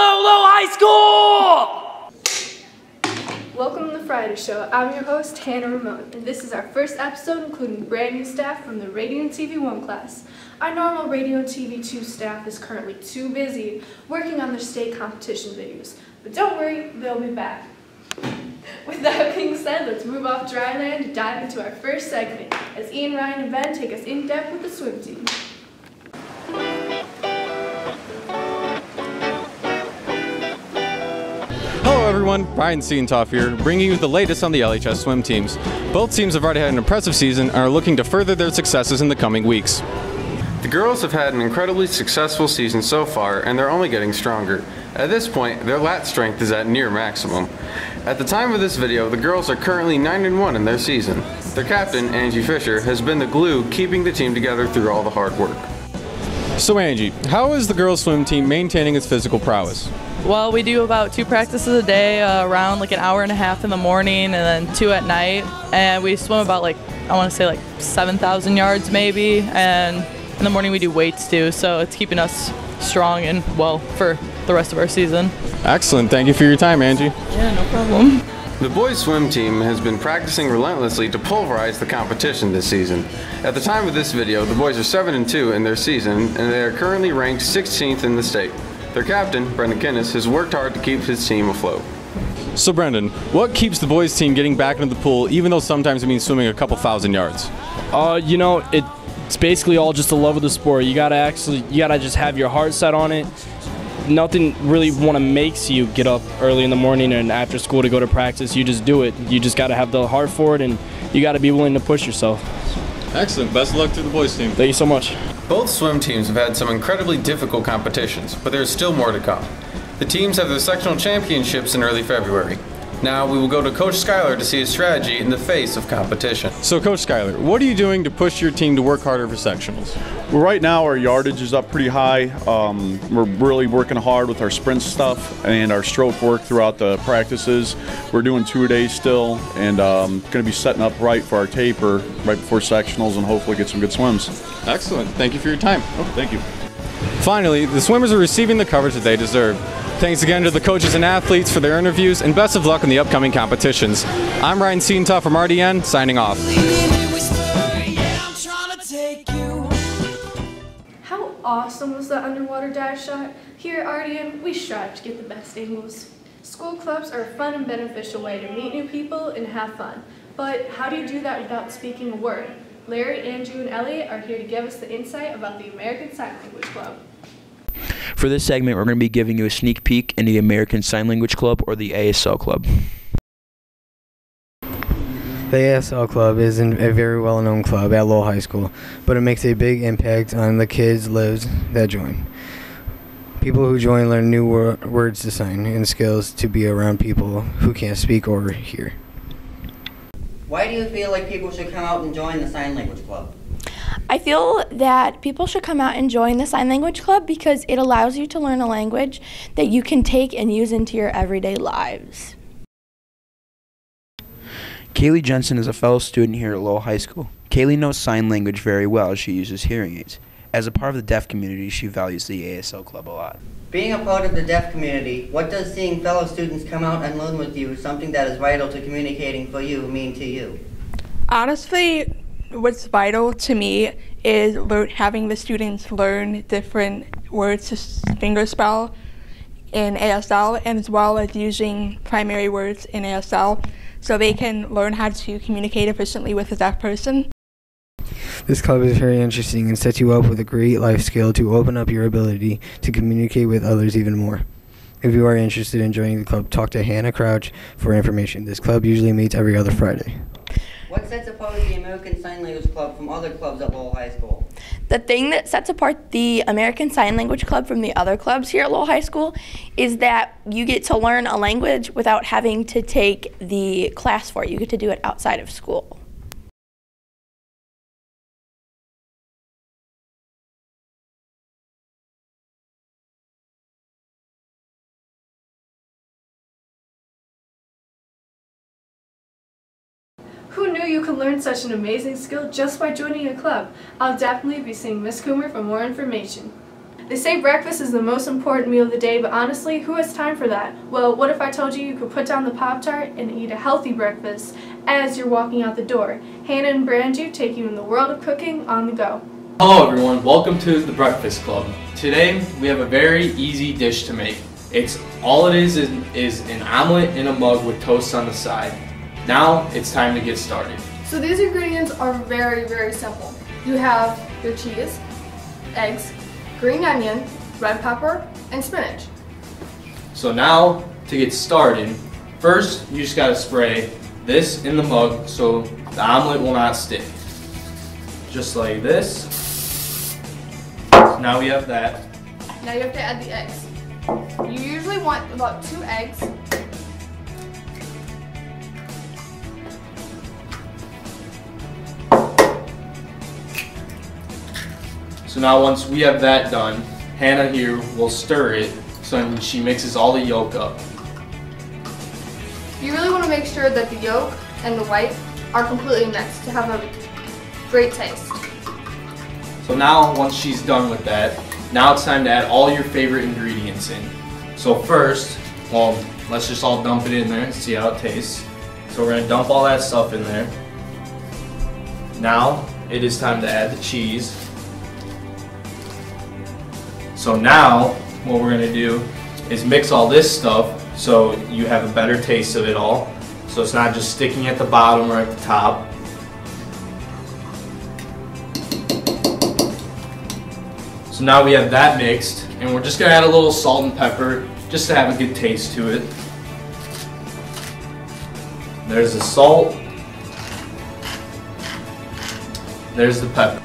Hello, High School! Welcome to the Friday Show. I'm your host, Hannah Ramon, and this is our first episode including brand new staff from the Radio and TV 1 class. Our normal Radio and TV 2 staff is currently too busy working on their state competition videos, but don't worry, they'll be back. With that being said, let's move off dry land and dive into our first segment as Ian, Ryan, and Ben take us in depth with the swim team. Hello everyone, Ryan Siedentopf here, bringing you the latest on the LHS swim teams. Both teams have already had an impressive season and are looking to further their successes in the coming weeks. The girls have had an incredibly successful season so far, and they're only getting stronger. At this point, their lat strength is at near maximum. At the time of this video, the girls are currently 9-1 in their season. Their captain, Angie Fisher, has been the glue keeping the team together through all the hard work. So Angie, how is the girls swim team maintaining its physical prowess? Well, we do about 2 practices a day, around like an hour and a half in the morning and then 2 at night. And we swim about I want to say 7,000 yards maybe. And in the morning we do weights too, so it's keeping us strong and well for the rest of our season. Excellent. Thank you for your time, Angie. Yeah, no problem. The boys swim team has been practicing relentlessly to pulverize the competition this season. At the time of this video, the boys are 7-2 in their season, and they are currently ranked 16th in the state. Their captain, Brendan Kinnis, has worked hard to keep his team afloat. So Brendan, what keeps the boys team getting back into the pool even though sometimes it means swimming a couple thousand yards? It's basically all just the love of the sport. You gotta just have your heart set on it. Nothing really makes you get up early in the morning and after school to go to practice. You just do it. You just gotta have the heart for it, and you gotta be willing to push yourself. Excellent. Best of luck to the boys team. Thank you so much. Both swim teams have had some incredibly difficult competitions, but there's still more to come. The teams have their sectional championships in early February. Now we will go to Coach Schuyler to see his strategy in the face of competition. So Coach Schuyler, what are you doing to push your team to work harder for sectionals? Well, right now our yardage is up pretty high. We're really working hard with our sprint stuff and our stroke work throughout the practices. We're doing 2 a day still, and going to be setting up right for our taper right before sectionals and hopefully get some good swims. Excellent. Thank you for your time. Oh, thank you. Finally, the swimmers are receiving the coverage that they deserve. Thanks again to the coaches and athletes for their interviews, and best of luck in the upcoming competitions. I'm Ryan Siedentopf from RDN, signing off. How awesome was that underwater dive shot? Here at RDN, we strive to get the best angles. School clubs are a fun and beneficial way to meet new people and have fun. But how do you do that without speaking a word? Larry, Andrew, and Elliot are here to give us the insight about the American Sign Language Club. For this segment, we're going to be giving you a sneak peek into the American Sign Language Club, or the ASL Club. The ASL Club is a very well-known club at Lowell High School, but it makes a big impact on the kids' lives that join. People who join learn new words to sign and skills to be around people who can't speak or hear. Why do you feel like people should come out and join the Sign Language Club? I feel that people should come out and join the Sign Language Club because it allows you to learn a language that you can take and use into your everyday lives. Kaylee Jensen is a fellow student here at Lowell High School. Kaylee knows sign language very well as she uses hearing aids. As a part of the deaf community, she values the ASL Club a lot. Being a part of the deaf community, what does seeing fellow students come out and learn with you, something that is vital to communicating for you, mean to you? Honestly, what's vital to me is having the students learn different words to fingerspell in ASL, and as well as using primary words in ASL so they can learn how to communicate efficiently with a deaf person. This club is very interesting and sets you up with a great life skill to open up your ability to communicate with others even more. If you are interested in joining the club, talk to Hannah Crouch for information. This club usually meets every other Friday. What sets apart the American Sign Language Club from other clubs at Lowell High School? The thing that sets apart the American Sign Language Club from the other clubs here at Lowell High School is that you get to learn a language without having to take the class for it. You get to do it outside of school. Who knew you could learn such an amazing skill just by joining a club? I'll definitely be seeing Miss Coomer for more information. They say breakfast is the most important meal of the day, but honestly, who has time for that? Well, what if I told you you could put down the Pop-Tart and eat a healthy breakfast as you're walking out the door? Hannah and Brandu take you in the world of cooking on the go. Hello everyone, welcome to the Breakfast Club. Today we have a very easy dish to make. All it is an omelet in a mug with toast on the side. Now it's time to get started. So these ingredients are very, very simple. You have your cheese, eggs, green onion, red pepper, and spinach. So now to get started, first you just gotta spray this in the mug so the omelet will not stick. Just like this. So now we have that. Now you have to add the eggs. You usually want about 2 eggs. So now once we have that done, Hannah here will stir it so she mixes all the yolk up. You really want to make sure that the yolk and the white are completely mixed to have a great taste. So now once she's done with that, now it's time to add all your favorite ingredients in. So first, well, let's just all dump it in there and see how it tastes. So we're gonna dump all that stuff in there. Now it is time to add the cheese. So now what we're gonna do is mix all this stuff so you have a better taste of it all. So it's not just sticking at the bottom or at the top. So now we have that mixed, and we're just gonna add a little salt and pepper just to have a good taste to it. There's the salt. There's the pepper.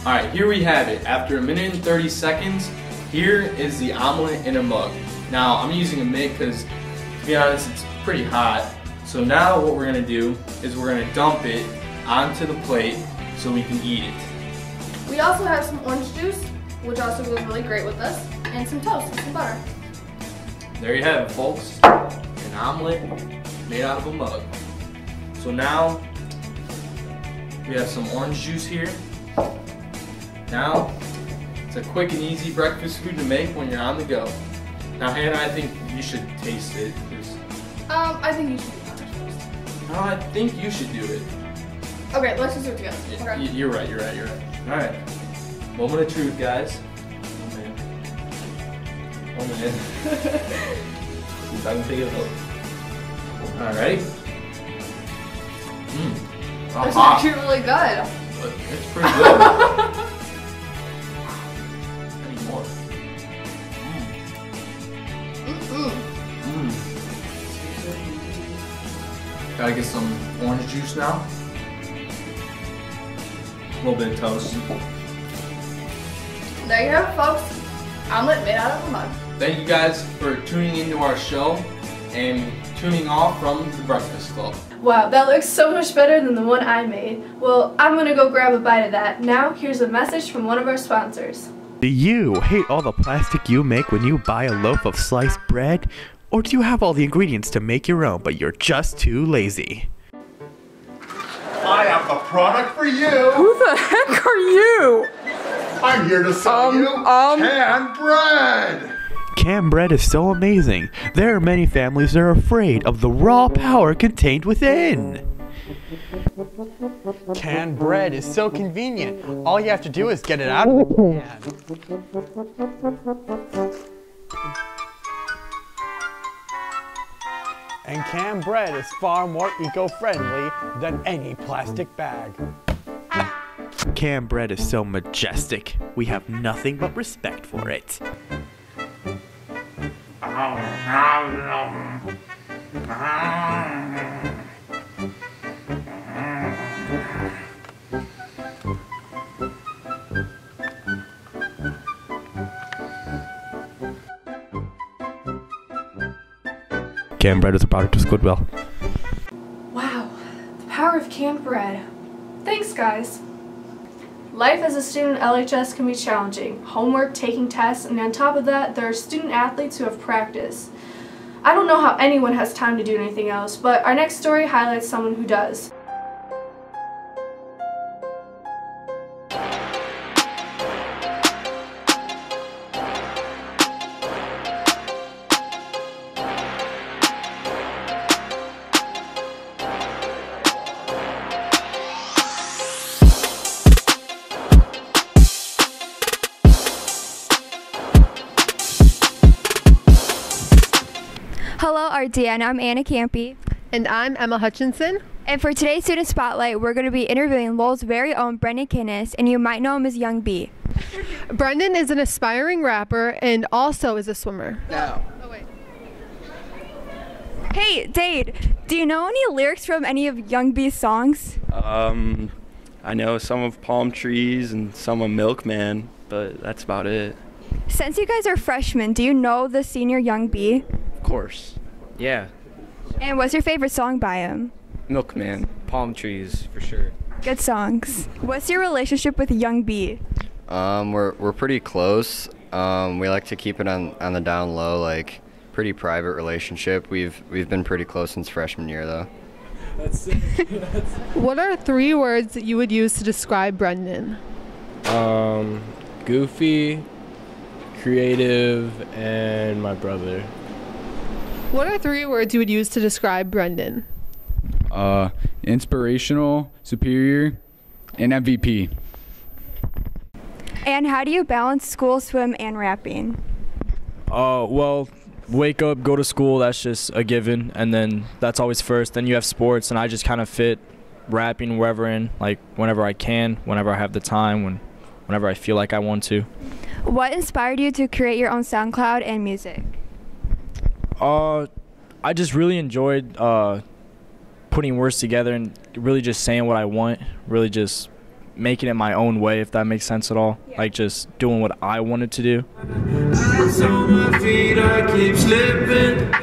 Alright, here we have it. After 1 minute and 30 seconds, here is the omelet in a mug. Now, I'm using a mitt because, to be honest, it's pretty hot. So now what we're gonna do is we're gonna dump it onto the plate so we can eat it. We also have some orange juice, which also goes really great with this, and some toast and some butter. There you have it, folks. An omelet made out of a mug. So now we have some orange juice here. Now it's a quick and easy breakfast food to make when you're on the go. Now Hannah, I think you should taste it. I think you should do that first. No, I think you should do it. Okay, let's just do it together. Okay. You're right. Alright. Moment of truth, guys. Oh man. See if I can take it up. Alright. That's actually really good. It's pretty good. I need more. Gotta get some orange juice now. A little bit of toast. There you have it, folks. Omelet made out of a mug. Thank you guys for tuning into our show and tuning off from the Breakfast Club. Wow, that looks so much better than the one I made. Well, I'm gonna go grab a bite of that. Now, here's a message from one of our sponsors. Do you hate all the plastic you make when you buy a loaf of sliced bread? Or do you have all the ingredients to make your own, but you're just too lazy? I have the product for you. Who the heck are you? I'm here to sell you canned bread. Canned bread is so amazing. There are many families that are afraid of the raw power contained within. Canned bread is so convenient. All you have to do is get it out of the can. And canned bread is far more eco-friendly than any plastic bag. Canned bread is so majestic. We have nothing but respect for it. Canned bread is a product of Goodwill. Wow, the power of canned bread. Thanks, guys. Life as a student at LHS can be challenging. Homework, taking tests, and on top of that, there are student athletes who have practice. I don't know how anyone has time to do anything else, but our next story highlights someone who does. Hello, RDN. I'm Anna Kampe. And I'm Emma Hutchinson. And for today's Student Spotlight, we're going to be interviewing Lowell's very own Brendan Kinnis, and you might know him as Young B. Brendan is an aspiring rapper and also is a swimmer. No. Oh, wait. Hey, Dade, do you know any lyrics from any of Young B's songs? I know some of Palm Trees and some of Milkman, but that's about it. Since you guys are freshmen, do you know the senior Young B? Of course. Yeah. And what's your favorite song by him? Milkman, Palm Trees, for sure. Good songs. What's your relationship with Young B? We're pretty close. We like to keep it on the down low, like pretty private relationship. We've been pretty close since freshman year though. That's it. What are 3 words that you would use to describe Brendan? Goofy, creative, and my brother. What are 3 words you would use to describe Brendan? Inspirational, superior, and MVP. And how do you balance school, swim, and rapping? Well, wake up, go to school, that's just a given, and then that's always first. Then you have sports, and I just kind of fit rapping wherever whenever I can, whenever I have the time, whenever I feel like I want to. What inspired you to create your own SoundCloud and music? I just really enjoyed putting words together and really just saying what I want, really just making it my own way, if that makes sense at all. Yeah. Like just doing what I wanted to do. Ice on my feet, I keep slipping.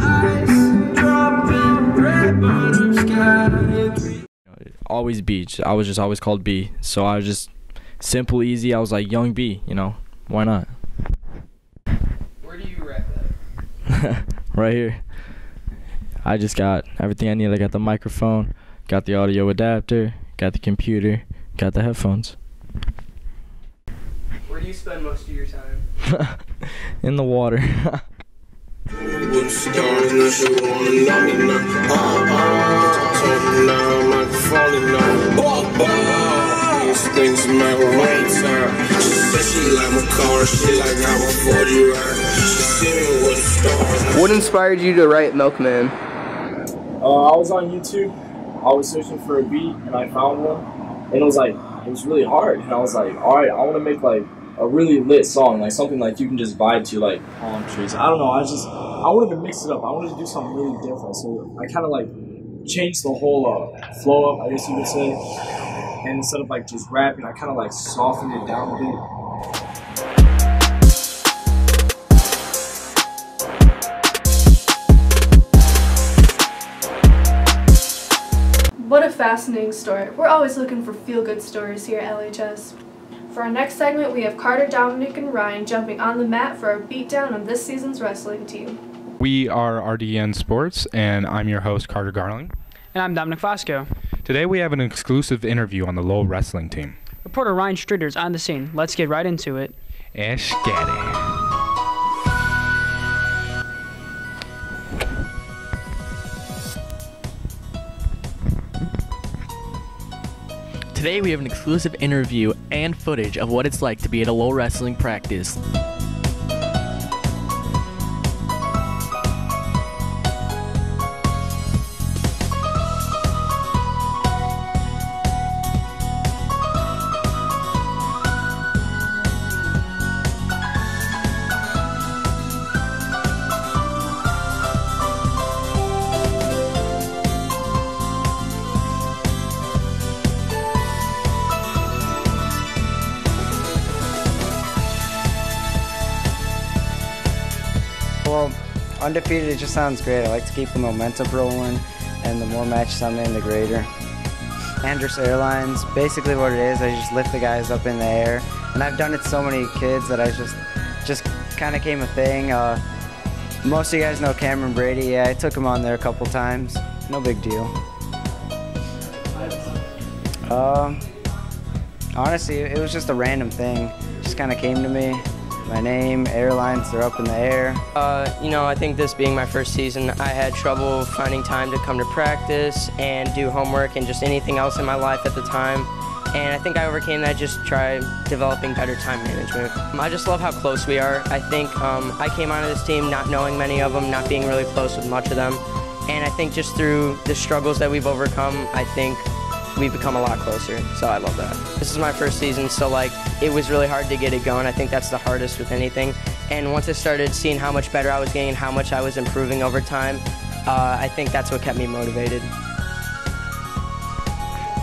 Ice dropping, red bottom sky. Always beach. I was just always called B. So I was just simple, easy. I was like Young B, why not? Where do you rap at? Right here. I just got everything I need. I got the microphone, got the audio adapter, got the computer, got the headphones. Where do you spend most of your time? In the water. What inspired you to write Milkman? I was on YouTube. I was searching for a beat, and I found one. And it was really hard. And I was like, all right, I want to make like a really lit song, like something like you can just vibe to, like palm trees. I don't know. I wanted to mix it up. I wanted to do something really different. So I kind of like changed the whole flow up, I guess you could say. And instead of like just rapping, I kind of like softened it down a bit. What a fascinating story. We're always looking for feel-good stories here at LHS. For our next segment, we have Carter, Dominik, and Ryan jumping on the mat for our beatdown on this season's wrestling team. We are RDN Sports, and I'm your host, Carter Garling. And I'm Dominik Fosco. Today we have an exclusive interview on the Lowell wrestling team. Reporter Ryan Schnieder's on the scene. Let's get right into it. Esh get it. Today we have an exclusive interview and footage of what it's like to be at a Lowell wrestling practice. Well, undefeated, it just sounds great. I like to keep the momentum rolling, and the more matches I'm in, the greater. Andrus Airlines, basically what it is, I just lift the guys up in the air. And I've done it to so many kids that I just kind of came a thing. Most of you guys know Cameron Brady. Yeah, I took him on there a couple times. No big deal. Honestly, it was just a random thing. It just kind of came to me. My name, airlines, they're up in the air. I think this being my first season, I had trouble finding time to come to practice and do homework and just anything else in my life at the time. And I think I overcame that just try developing better time management. I just love how close we are. I think I came onto this team not knowing many of them, not being really close with much of them. And I think just through the struggles that we've overcome, I think we've become a lot closer, so I love that. This is my first season, so like it was really hard to get it going. I think that's the hardest with anything. And once I started seeing how much better I was getting, how much I was improving over time, I think that's what kept me motivated.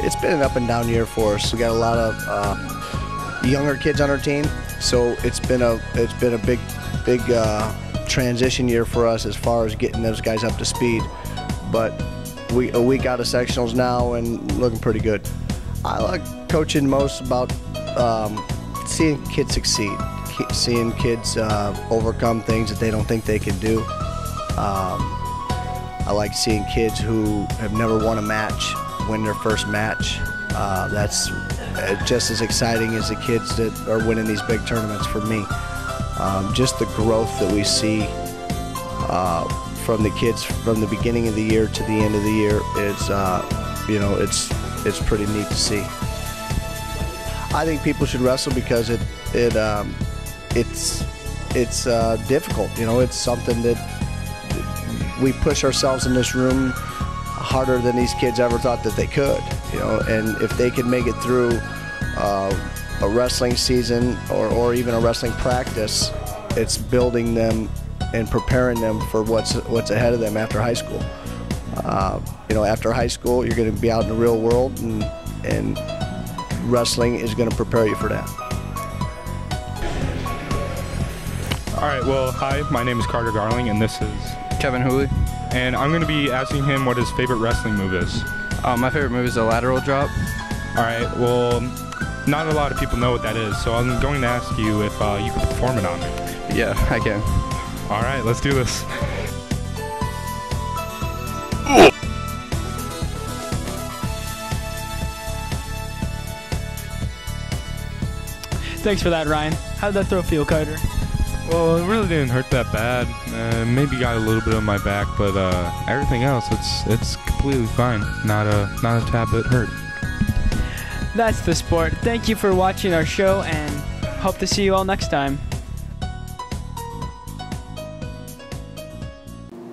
It's been an up and down year for us. We got a lot of younger kids on our team, so it's been a big transition year for us as far as getting those guys up to speed. But we a week out of sectionals now and looking pretty good. I like coaching most about seeing kids succeed, seeing kids overcome things that they don't think they can do. I like seeing kids who have never won a match win their first match. That's just as exciting as the kids that are winning these big tournaments for me. Just the growth that we see from the kids from the beginning of the year to the end of the year is, you know, it's pretty neat to see. I think people should wrestle because it's difficult. You know, it's something that we push ourselves in this room harder than these kids ever thought that they could, you know, and if they can make it through a wrestling season or even a wrestling practice, it's building them and preparing them for what's ahead of them after high school. You know, after high school, you're going to be out in the real world, and wrestling is going to prepare you for that. All right, well, hi, my name is Carter Garling, and this is Kevin Hooley. And I'm going to be asking him what his favorite wrestling move is. My favorite move is a lateral drop. All right, well, not a lot of people know what that is, so I'm going to ask you if you can perform it on me. Yeah, I can. All right, let's do this. Thanks for that, Ryan. How'd that throw feel, Carter? Well, it really didn't hurt that bad. Maybe got a little bit on my back, but everything else, it's completely fine. Not a tad bit hurt. That's the sport. Thank you for watching our show, and hope to see you all next time.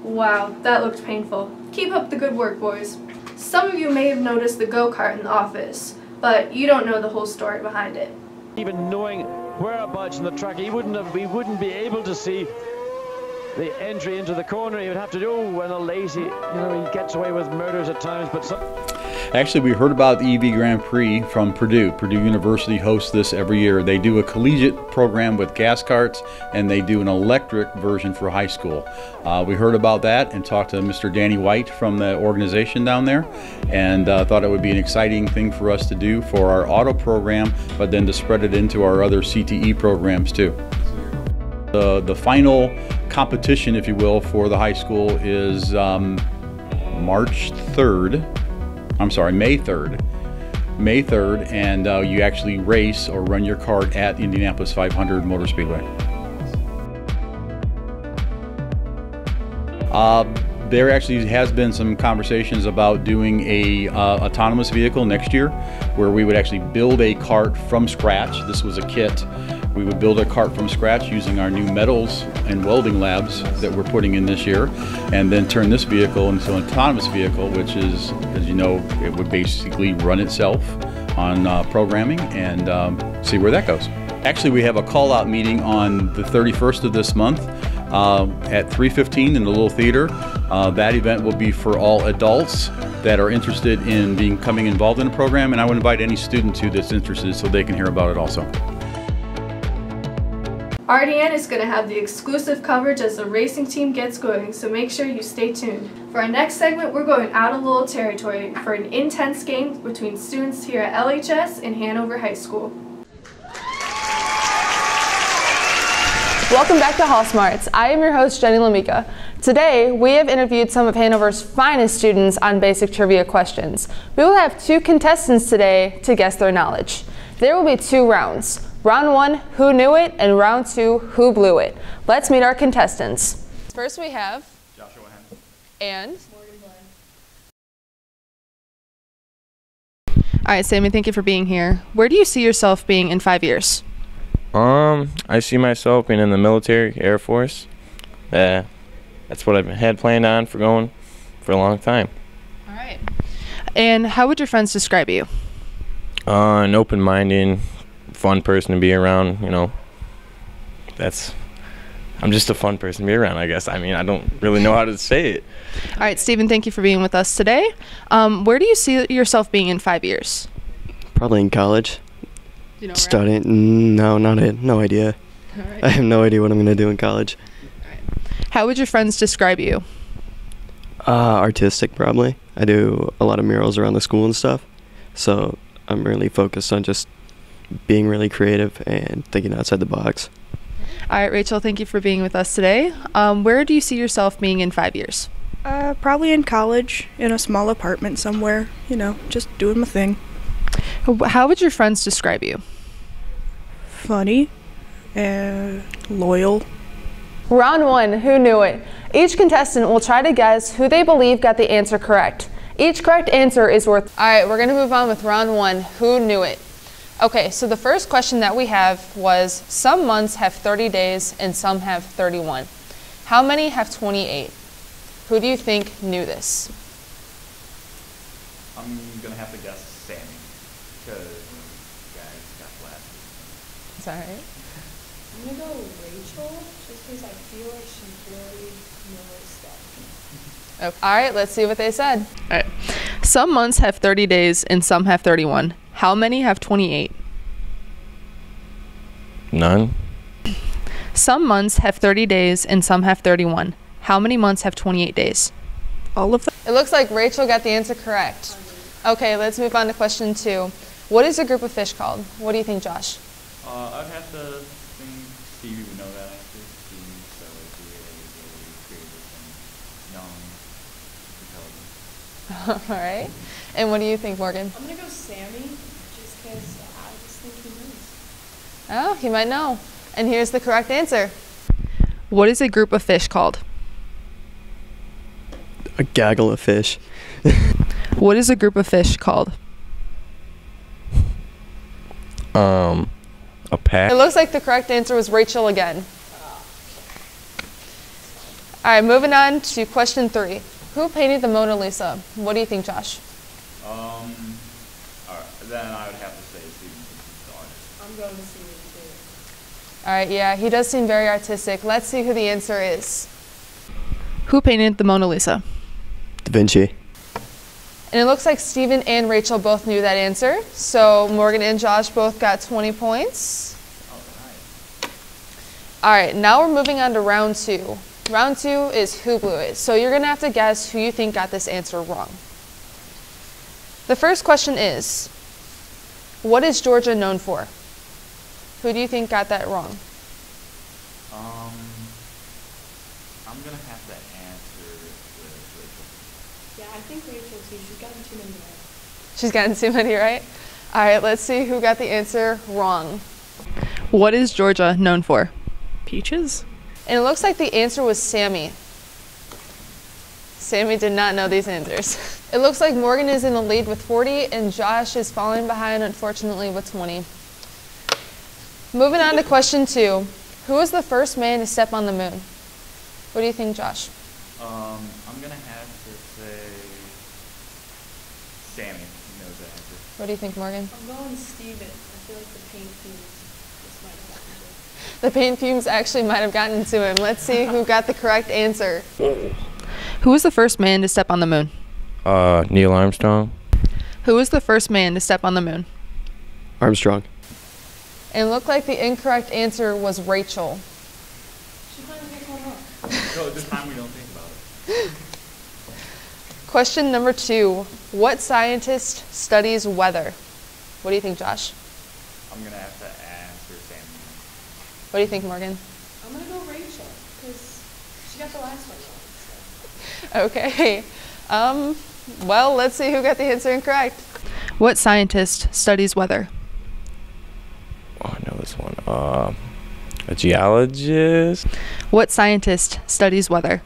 Wow, that looked painful. Keep up the good work, boys. Some of you may have noticed the go-kart in the office, but you don't know the whole story behind it. Even knowing whereabouts in the track, we wouldn't be able to see the entry into the corner. He would have to do when a lazy, you know, he gets away with murders at times, but some... Actually, we heard about the EV Grand Prix from Purdue. Purdue University hosts this every year. They do a collegiate program with gas carts, and they do an electric version for high school. We heard about that and talked to Mr. Danny White from the organization down there, and thought it would be an exciting thing for us to do for our auto program, but then to spread it into our other CTE programs too. The final competition, if you will, for the high school is May 3rd. May 3rd, and you actually race or run your kart at the Indianapolis 500 Motor Speedway. There actually has been some conversations about doing a autonomous vehicle next year, where we would actually build a kart from scratch. This was a kit. We would build a kart from scratch using our new metals and welding labs that we're putting in this year, and then turn this vehicle into an autonomous vehicle, which is, as you know, it would basically run itself on programming, and see where that goes. Actually, we have a call-out meeting on the 31st of this month at 3:15 in the Little Theater. That event will be for all adults that are interested in becoming involved in the program, and I would invite any student too that's interested so they can hear about it also. RDN is going to have the exclusive coverage as the racing team gets going, so make sure you stay tuned. For our next segment, we're going out a little territory for an intense game between students here at LHS and Hanover High School. Welcome back to Hall Smarts. I am your host, Jenny Lameka. Today, we have interviewed some of Hanover's finest students on basic trivia questions. We will have 2 contestants today to guess their knowledge. There will be 2 rounds. Round 1, who knew it, and round 2, who blew it. Let's meet our contestants. First we have Joshua and All right, Sammy, thank you for being here. Where do you see yourself being in 5 years? I see myself being in the military, Air Force. That's what I've had planned on for going for a long time. All right. And how would your friends describe you? An open-minded, fun person to be around, you know. I'm just a fun person to be around, I guess. I mean, I don't really know how to say it. All right, Stephen, thank you for being with us today. Where do you see yourself being in 5 years? Probably in college. You know, studying? No, no idea. All right. I have no idea what I'm gonna do in college. How would your friends describe you? Artistic, probably. I do a lot of murals around the school and stuff, so I'm really focused on just being really creative and thinking outside the box. All right, Rachel, thank you for being with us today. Where do you see yourself being in 5 years? Probably in college, in a small apartment somewhere, you know, just doing my thing. How would your friends describe you? Funny, loyal. Round 1, who knew it? Each contestant will try to guess who they believe got the answer correct. Each correct answer is worth... All right, we're going to move on with round 1, who knew it? Okay, so the first question that we have was, some months have 30 days and some have 31. How many have 28? Who do you think knew this? I'm going to have to guess Sammy, because guys got glasses. It's all right. I'm going to go Rachel, just because I feel like she really knows stuff. Okay. All right, let's see what they said. All right. Some months have 30 days and some have 31. How many have 28? None. Some months have 30 days and some have 31. How many months have 28 days? All of them. It looks like Rachel got the answer correct. Okay, let's move on to question 2. What is a group of fish called? What do you think, Josh? I'd have to think Stevie would know that answer. Stevie, so creative and young, intelligent. All right. And what do you think, Morgan? I'm going to go Sammy, just because I just think he knows. Oh, he might know. And here's the correct answer. What is a group of fish called? A gaggle of fish. What is a group of fish called? A pack. It looks like the correct answer was Rachel again. All right, moving on to question 3. Who painted the Mona Lisa? What do you think, Josh? All right, then I would have to say Steven since he's the artist. I'm going to Steven too. All right, yeah, he does seem very artistic. Let's see who the answer is. Who painted the Mona Lisa? Da Vinci. And it looks like Steven and Rachel both knew that answer. So Morgan and Josh both got 20 points. All right, now we're moving on to round 2. Round 2 is who blew it. So you're gonna have to guess who you think got this answer wrong. The first question is, what is Georgia known for? Who do you think got that wrong? I'm going to have to answer with Rachel. Yeah, I think Rachel too. She's gotten too many right. She's gotten too many right? All right, let's see who got the answer wrong. What is Georgia known for? Peaches. And it looks like the answer was Sammy. Sammy did not know these answers. It looks like Morgan is in the lead with 40 and Josh is falling behind, unfortunately, with 20. Moving on to question 2. Who was the first man to step on the moon? What do you think, Josh? I'm going to have to say Sammy. He knows that answer. What do you think, Morgan? I'm going Steven. I feel like the paint fumes just might have gotten to him. The paint fumes actually might have gotten to him. Let's see who got the correct answer. Who was the first man to step on the moon? Neil Armstrong. Who was the first man to step on the moon? Armstrong. And it looked like the incorrect answer was Rachel. She might have one wrong. No, this time we don't think about it. Question number 2. What scientist studies weather? What do you think, Josh? I'm going to have to answer Sammy. What do you think, Morgan? I'm going to go Rachel, because she got the last one wrong. So. Okay. Well, let's see who got the answer incorrect. What scientist studies weather? Oh, I know this one. A geologist. What scientist studies weather?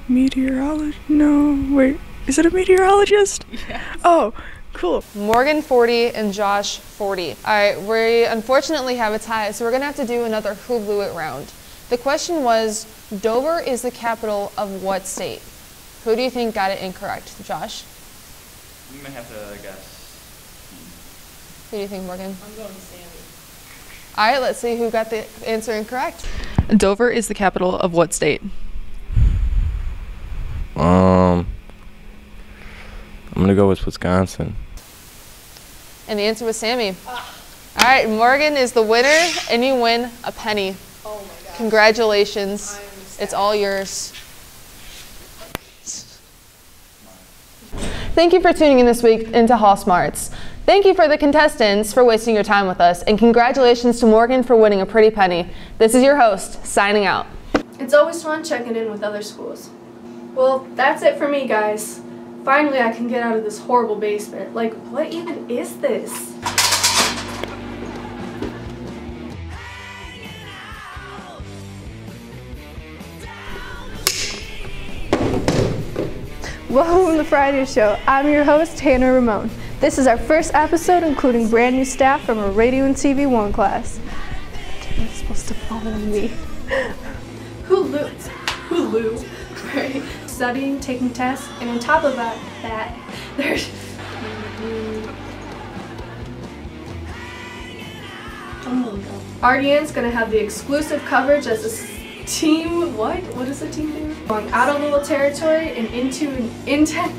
Meteorologist? No, wait. Is it a meteorologist? Yes. Oh, cool. Morgan 40 and Josh 40. All right, we unfortunately have a tie, so we're gonna have to do another Who Blew It round. The question was, Dover is the capital of what state? Who do you think got it incorrect? Josh? I'm gonna have to guess. Who do you think, Morgan? I'm going Sammy. All right, let's see who got the answer incorrect. Dover is the capital of what state? I'm gonna go with Wisconsin. And the answer was Sammy. All right, Morgan is the winner, and you win a penny. Oh my gosh. Congratulations. It's all yours. Thank you for tuning in this week into Hall Smarts. Thank you for the contestants for wasting your time with us, and congratulations to Morgan for winning a pretty penny. This is your host, signing out. It's always fun checking in with other schools. Well, that's it for me, guys. Finally, I can get out of this horrible basement. Like, what even is this? Welcome to the Friday Show. I'm your host, Hannah Ramon. This is our first episode, including brand new staff from our Radio and TV 1 class. It's supposed to follow me. Hulu, right? Studying, taking tests, and on top of that, there's RDN's gonna have the exclusive coverage as a team. What? What does the team do? Going out of little territory and into an intense.